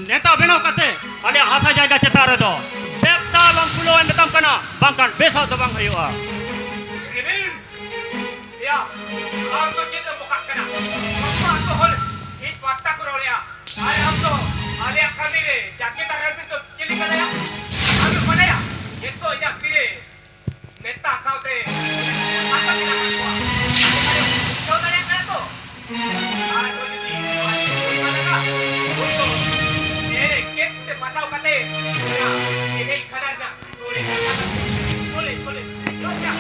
B: नेता बनाओ कते अले हाथा जायगा चता रे दो Bepta bang puluhan betam kana bangkan besok do bang hayo ah.
A: Rimil. Ya. Am to kita buka kena. Apa to hol? Hit pasta kuro ya. Ay am to. Ale kami re. Jaket agar itu cili kana ya. Alu mana ya? Itu ya kire. Neta kau te. Apa kita buat? Ayo. Kau tanya kana to. Ay to jadi. Masih mana ka? Untuk. Ini kita pasau kate. Ya. Ini khadarnya. Boleh. Yo ya.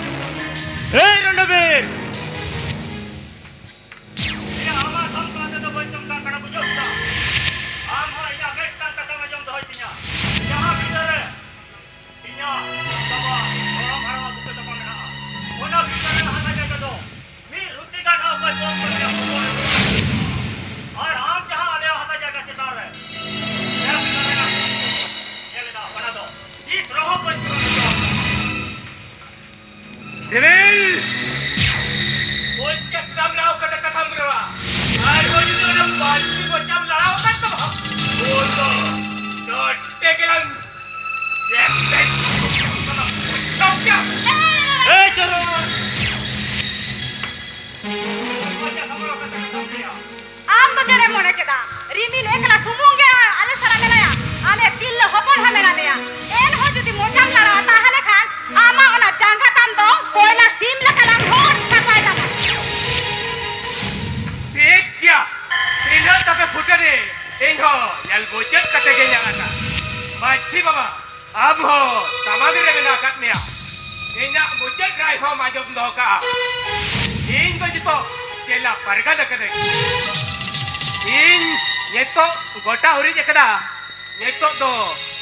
B: Hey Ranabir. Ya ama sampai do bocong ka kana bujok ta. Am hara ya gestan ka sama jom do hoitinya. Yaha bidare. Inya baba orang hara buka to pangna. Ona bidare hana jaga do. Mi ruti ka na ka jom ko ya ko. और हम जहां आले हता जगह चितार है ये बidare ना ये लेना बना दो ये रहो बच्चों
A: Rimil. Bocah sedang lau kata-kata berapa? Ayo itu nak pasti bocah lau kata apa? Bodoh. Dote kelang. Yes. Stopnya.
B: Eh chalo
A: Bocah kamu kata-kata dia.
F: आम तो तेरे मोने के दा रिमिल एकला सुमुंगे आले सरा मेला या आले तिल हपन हमेला ले या एन हो जदी मोटाम लड़ा ताहले खान आमा ओना जांगा ताम दो कोयला सीम लकलाम होट सकाय दा
A: Tik ya. Ini tapi putera. Ingo, yang bocah kata genya kata. Baci bapa. Ab ho, tamagi rebena katnya. Ini bocah kaya ho majom doka. Ini begitu. Kela perga dekade. Ini nyeto gota uri jekada. Nyeto do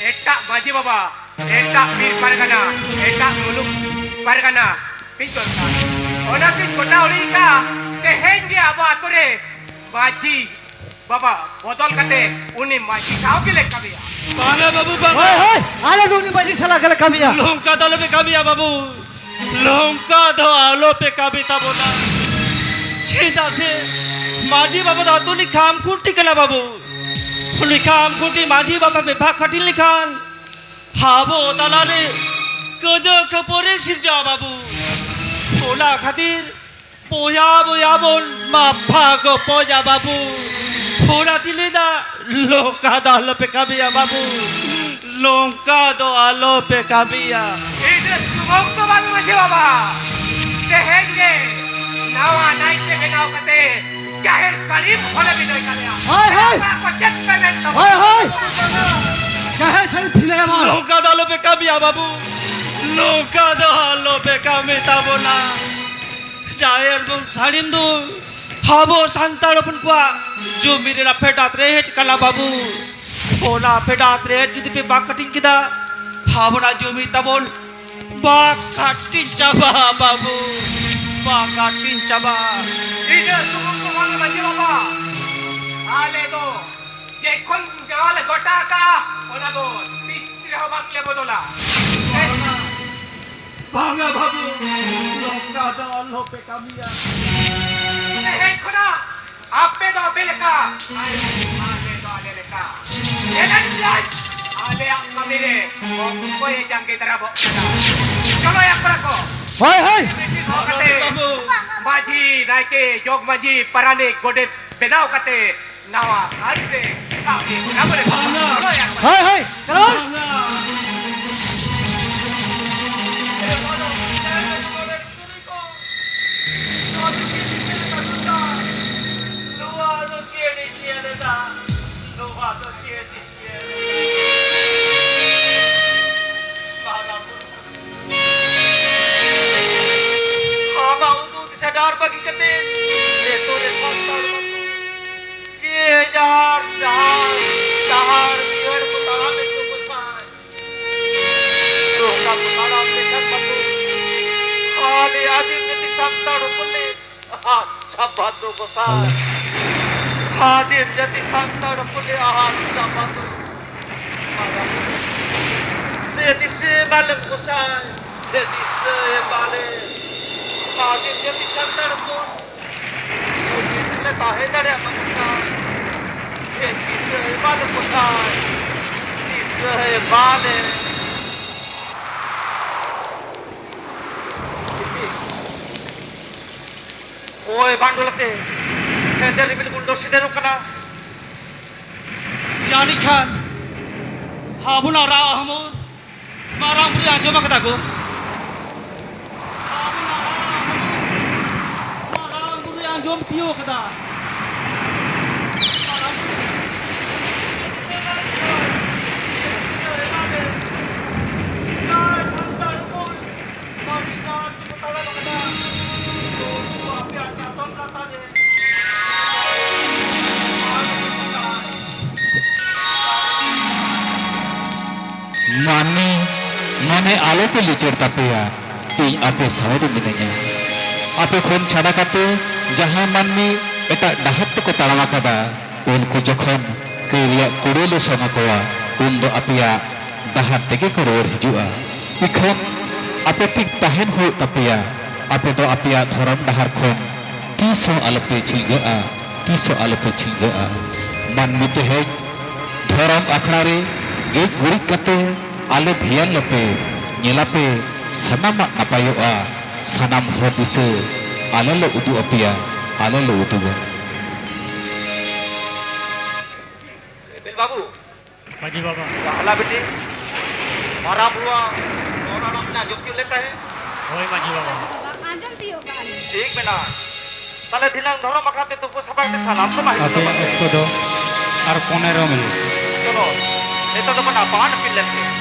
A: etak baji bapa. Etak mir pergana. Etak muluk pergana. Pinjol ka. Ona pin gota uri ka. Tehenge abo atore baji bapa bodol kate uni maji kau ke lek kabiya.
B: Bangga babu bangga.
H: Hei, ala duni baji salah kala kami ya.
B: Longka dalo pe kabi ya babu. Longka do alo pe kabi ta bola. Cinta se maji baba da tu ni kham kunti kala babu. Ni kham kunti maji baba pe bhag khatil likhan. Habo dalale kojo kapore sirja babu. Ola khatir poya bon ma bhago poja babu. Pura dilida longka dalo pe kabi ya babu. Longka do alo pe kabi ya.
A: Ini sumok to baru maji bapa. Tehenge nawa naik te kenau kate. Jahir karib hola binoy kaya.
H: Hai.
A: Aku cek pemen to.
H: Hei. Kahe sari phile amar.
B: Longka dalo pe kabi ya babu. Longka do alo pe kabi ta bola. Jair bung salim do. Habo santar pun kuah. Jo mere na fedat rehet kala babu. Ola fedat rehet judi pe bak cutting kita. Habo na jo mi tabol. Bak cutting chaba babu. Bak cutting chaba.
A: Ini sumok to baru maji bapa. Ale do. Jekon jawale gota ka. Ona do. Tistri ho bakle bodola.
B: Bangga babu. Longka do alo pe kabi ya.
A: Hei kona, ape do beleka. Ale do ale leka. Enak laj. Ale yang mamire. Kau yang jangkit terabok. Coba yang berako.
H: Hei.
A: Kate, maji naike jog maji parane godet benau kate nawa arte. Kami namanya. Coba yang berako.
H: Hei. Chalo.
A: Sadar bagi kete, itu responsor batu. Dia jahar, biar putaran itu besar. Doka putaran besar batu. Adi adi jadi santar putih. Sabat tu besar. Adi jadi santar putih. Sabat tu. Jadi sebalik besar. Jadi sebalik. Adi jadi santar pun. Jadi tahe dari apa besar. Jadi sebalik besar. Jadi sebalik.
B: ओए बांडुलते हेंदे रिमिल गुंडो सिदेरो कना जानी खान हाबुना रा हमो मारा मुरी आंजोमा कथा को मारा मुरी आंजोम तियो कथा
I: माने माने आलो पे लिचर तापेया ती आपे साइड मिनanya आपे खोन छाड़ा काते जहां माननी एटा डाहत को ताड़ामा कदा उनको जखन करिया कुड़ेले समा कोया उन दो आपया डाहत तेगे को रोड हिजुआ इखन आपे ठीक ताहेन हो तापेया आपे दो आपया धरम डाहर खोन तीसो आलोपे छिलगआ तीसो आलोपे छिलगआ माननी ते है धरम अखड़ा रे एक गुरी कते आले ध्यान लपे नेलापे सनाम नापायोआ सनाम हो दिसे आले लो उदु अपिया आले लो उदु
B: बिल बाबू
C: माजी बाबा
B: हला बेटी मारा बुआ नोरा अपना जुक्ति लेता है
C: होय माजी बाबा
F: आंजम दियो गाली
B: ठीक बेना ताले दिनांग धरो मकाते तो सबाते सलाम तो माहि
G: अबे एकतो दो और 15 मिनट
B: चलो एतो तो बना पांच पिल लेते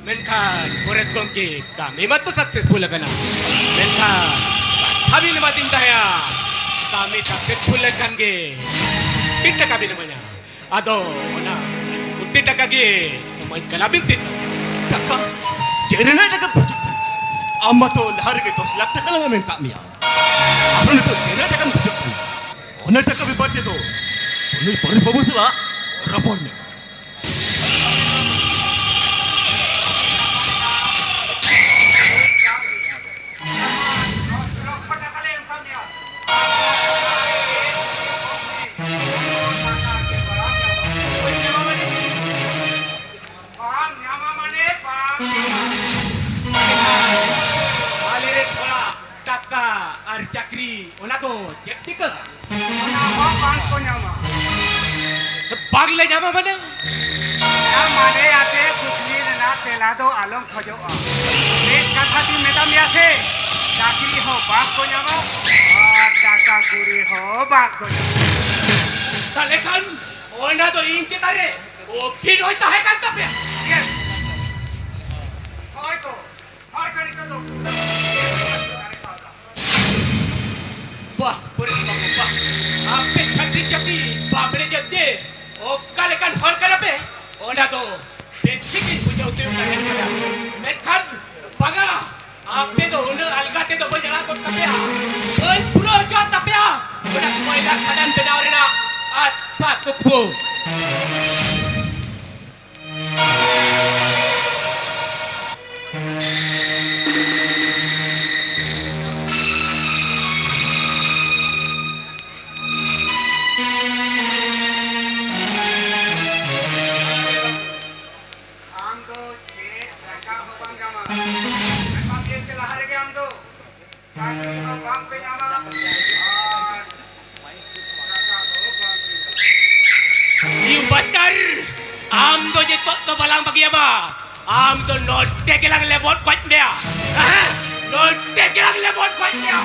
A: Menkan, Boret Gongki, kami matu successful kana. Menkan, kami nama tindaya, kami successful kan ge. Kita kami namanya. Ado, mana? Utti taka ge, namanya kalabin tit.
D: Taka, jerena taka project. Amma to lahar ke to selak taka lang men kami ya. Aron to jerena taka project. Ona taka bibate to. Oni pori pabusla, rapor ne.
A: Cakri, ona to cekti ke? Nama bang ko nama. Bang le nama mana? Nama ne ate kukni na telado along khojo. Ek katha ti metam yase. Cakri ho bang ko nama. Taka guri ho bang ko nama. Tale kan, ona to inche tare. O phin hoita hai kan tapya. Yes. Hoy to. Hoy kari to. Wah, boleh bang. Apa cantik cantik, babre jadi. Oh, kalian hal kenapa? Oh, dah tu. Basic punya utama kan kita. Mereka baga. Apa tu? Ular alga tu berjalan kot tapi ah. Oh, pura alga tapi ah. Udah semua ilah kadan benar ina. Asal tupu. Am to note ke lang lebot kwat dia. Note ke lang lebot kwat dia.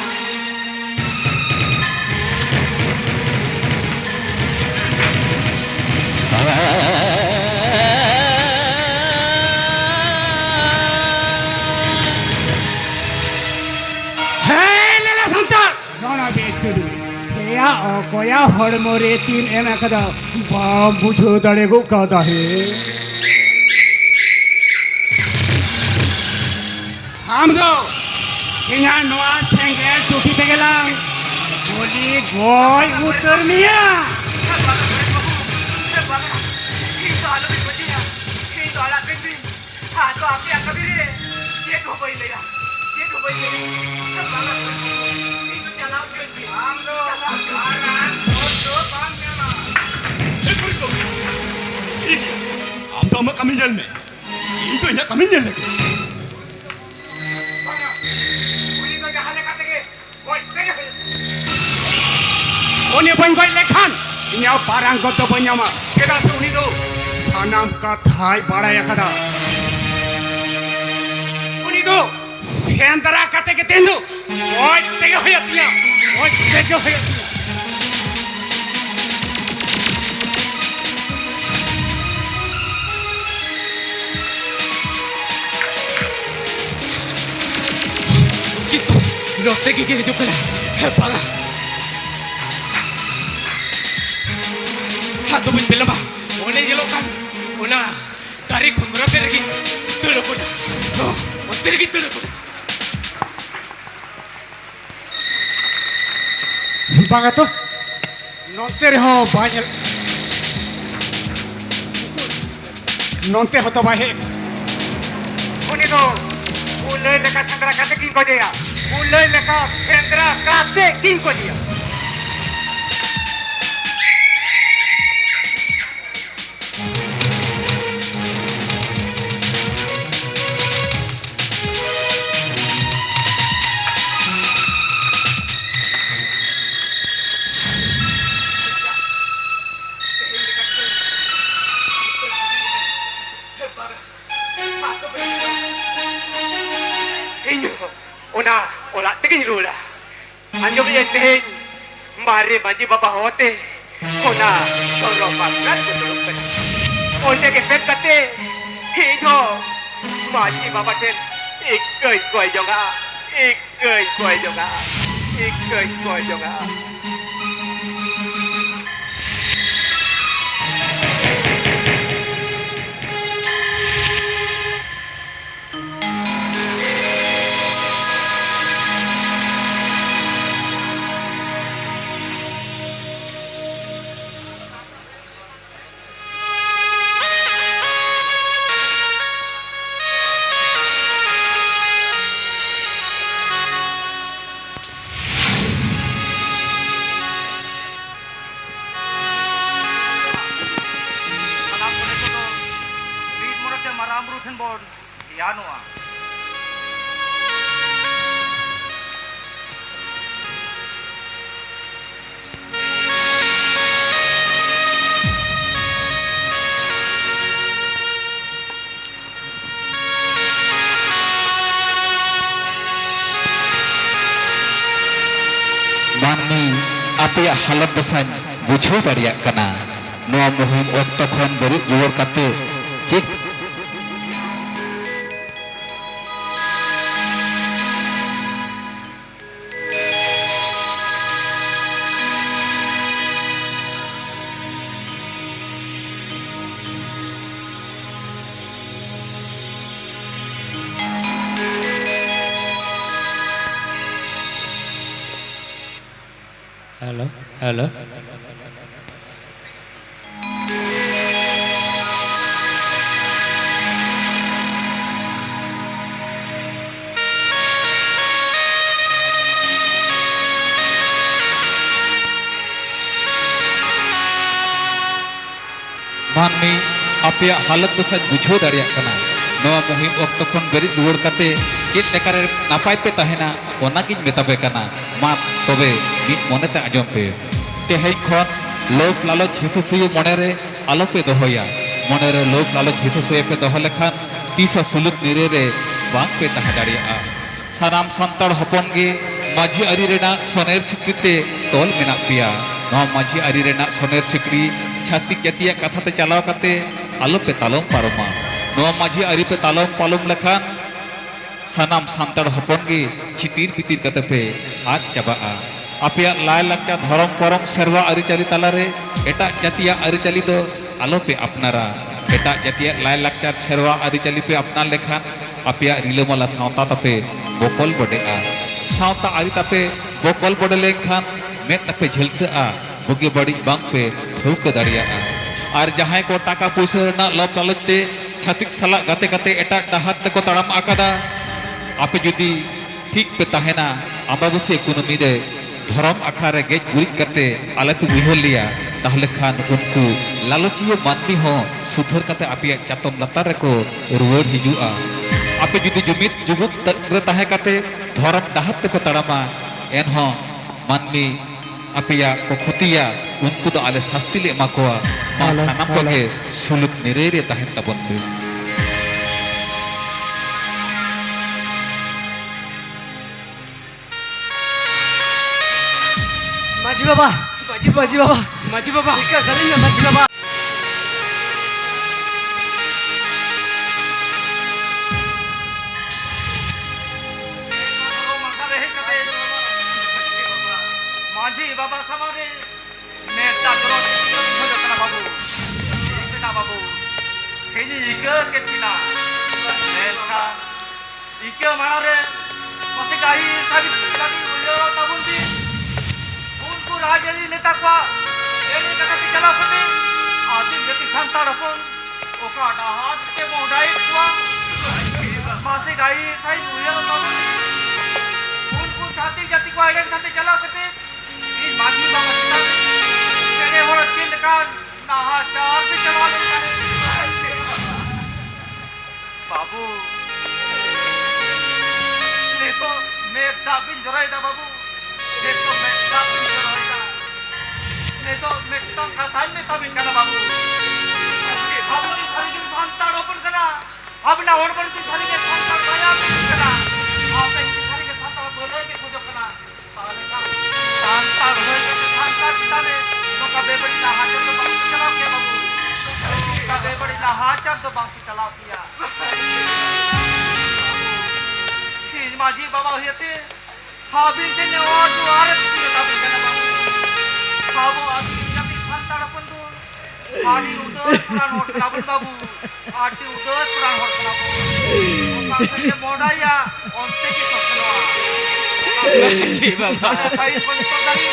C: Hey, Lela Santa! Nona betu du. Kaya o koya hormore tin ena kada bambu chodare ko kada he. आम दो इन्हें नवा सेंगेल टूटी ते गेलाम गोली गोल उतर मिया
D: ठीक है आम तो हमें कमी जल में ये तो इन्हें कमी जल लगे
C: उन्हें बन गए लेखन इन्हें पारंग को तो बन जामा केदा से उन्हीं दो सानाम का थाई बड़ा या कदा उन्हीं दो सेंदरा कते के तेंदु ओए तेगे हो जातिया ओए तेगे हो जातिया
A: gitu lo tegi kiri juga lah bala hatu bin belamba one jelokan ona tarik berapa lagi tuh lo kuda oh otter gitu lo kuda
C: bang tuh nonter ho banyak nonte ho to bahe ini tuh ulai lekat chandra kate king ko dia ulai lekat chandra kate king ko dia
A: Una, ola tingin lula. Anjo biya tihin, mari maji bapa hote. Una, solo pasal betul betul. Oye que petate, hino, maji bapa ten, ikai koi jonga, ikai koi jonga, ikai koi jonga.
I: माननी आपे हालत दसान बुझाव दाड़िया कना नोआ मुहिम ओक्तो खन बरुद जुवर काते check
G: hello hello
I: माननी आपे हालत दसा बुझाव दाड़िया कना नोआ मुहिम ओक्तो खन बरुद जुवर काते चेक लेकारे नापाय पे तहेना ओना किन मेतापे कना मा तबे मिद मोनेते आजम पे तेहें खन लोक लालच हिसुसुय मनेरे आलोपे दोहया मनेरे लोक लालच हिसुसुय पे दोह लेखान तीस सुलुक निरे रे बांग पे तह दाड़िया सानाम संताड़ हपन गे माझी आरी रेना सोनेर सिक्रिते तोल मेना पिया नोआ माझी आरी रेना सोनेर सिक्री छाती जातिया कथाते चलाव काते आलोपे तालम पारोमा नोआ माझी आरी पे तालम पालम लेखान सानाम संताड़ हपन गे छितिर पितिर कते पे आज चाबा आपे लाय लाचा धरम करम सेरवा आरिचाली तालारे एटा जातिया आरिचाली दो आलोपे अपनारा एटा जातिया लाय लाचार सेरवा आरिचाली पे अपनार लेखान apia rilamala sauta tape bokol bodea sauta ari tape bokol bode lekhan met tape jhelsa bugi badi bang pe thuk daria ar jahai ko taka puisa na lob lalate छातिक साला गाते गाते एटा डाहात तको ताड़ाम आकादा आपे जुदी ठीक पे ताहेना अमाबस्या कुनमी रे धर्म आखड़ा रे गेज गुरिज करते आले तु उइहर लिया ताहले खान उनको लालचिया मानमी हो सुधर करते आपे चातम लतार रे को रुवर हिजुआ आपे जुदी जुमित जुगुत रे ताहे करते धर्म डाहात तको ताड़ामा एन हो मानमी apia ko khutia unku do ale sasti le makoa ma sanam page suluk nirere tahen tabon be
H: Maji Baba,
A: Maji Baba.
H: Ika kalinya Maji Baba.
B: माझी बाबा समारे नेता करो छोड़ कना बाबू कितना बाबू हेजी इके कितना नेता इके मारे मसे गाई सारी लगी उयो तबुंदी उनको राजली नेता को एने कथा चला सके आदि जति शांता रखन ओका डाहात के मोडाई को मसे गाई सारी उयो तबुंदी उनको छाती जति को एने कथा चला सके माजी बाबा तेरे हो चिल्ड का नहा चार से चला बाबू देखो मैं दाबिन जराइदा बाबू देखो मैं दाबिन जराइदा देखो मैं तो कथाई में दाबिन करना बाबू बाबू की सारी की शांता ओपन करना अब ना और पर की सारी के शांता गया करना आप की सारी के शांता बोले के खोजो करना साले का शांता रहे शांता पिता ने तो कबे बड़ी नहाचर तो बाकी चलाओ किया बाबू कबे बड़ी नहाचर तो बाकी चलाओ किया चीज माजी बाबा हुए थे हाबिल से ने और जो आरत किया तभी कहना बाबू बाबू आदमी जब शांता रखन तो आड़ी उधर पुरान होट बाबू बाबू आड़ी उधर पुरान होट बाबू बाबू के मोड़ाया औंते के तो चलवा
A: जी बाबा
B: साइज बन तो dari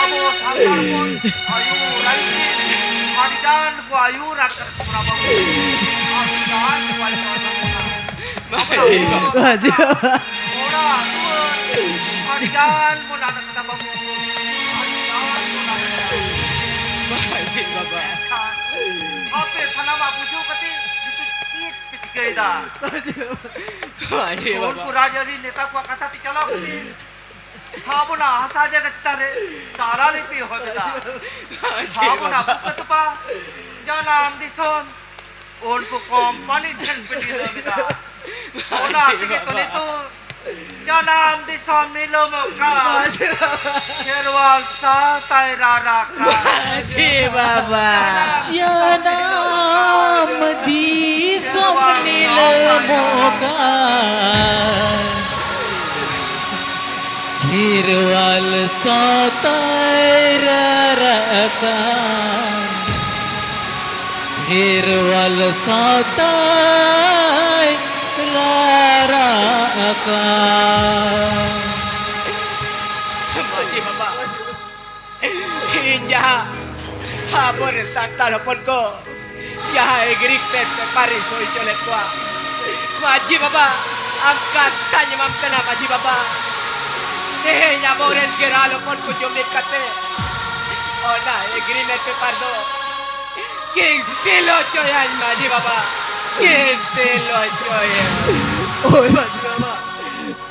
B: abo sangar pun ayu lagi haridan ko ayu rakar berapa haridan ko ayu orang haridan pun ada kata babu
A: जी बाबा
B: apa sana ma puju kati itu tit pitikeda
A: जी
B: और राजरी नेता को कथा ती चला कति हाबुना हसा जगत रे तारा रे पी होगदा हाबुना पुतपा जनाम दिसन उनको कंपनी धन पिटी होगदा ओना के तले तो जनाम दिसन मिलो मौका शेरवाल सा तायरा राका
A: जी बाबा
H: Janam di somnil moga Hirwal satai rarakan Hirwal satai rarakan
A: जी बाबा इंजा हाबोर सांता लोपन को यहाँ एग्रिक पे पारिस होई चले तो माजी बाबा angkat tanya mamtana maji baba nya boren kira lopan ko jomit kate ona agreement pe pardo ke selo choyan maji baba ke selo choyan
H: Oi Maji Baba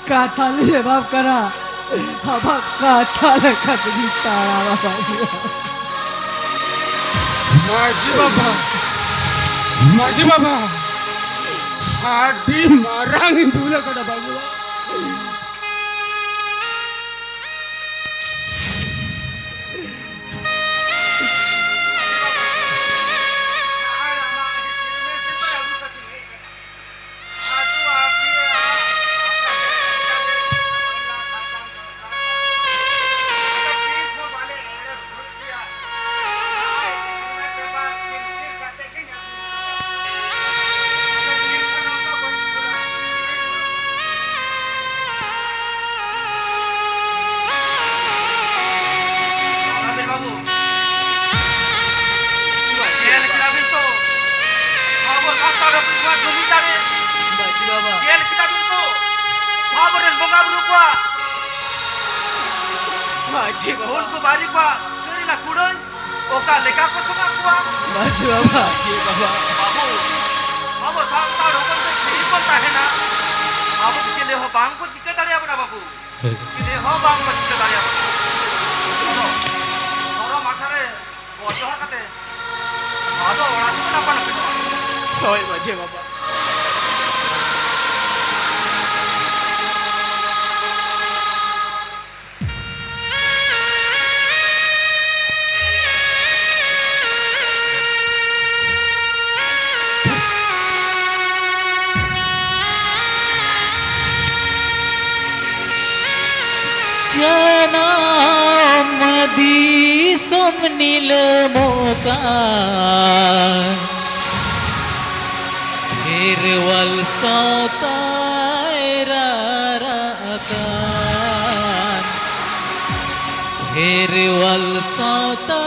H: kata le baap kara haba kata le khatri tara baba
C: Maji Baba hadi marang dulu kada babu
B: Hon ko bari pa suri la kudoy. Oka leka ko tunga kuwa.
H: माझे बाबा ये बाबा
B: Babu. Babu santa rokon te khiri pon tahena. Babu kile ho bang ko chika dari apna babu. Kile ho bang ko chika dari apna. Oro mathare bojo hakate. Ado ora tu na pan pe.
A: Hoy माझे बाबा
G: मदी सोमनील मोका हिरवल सौतायरा राकान हिरवल सौता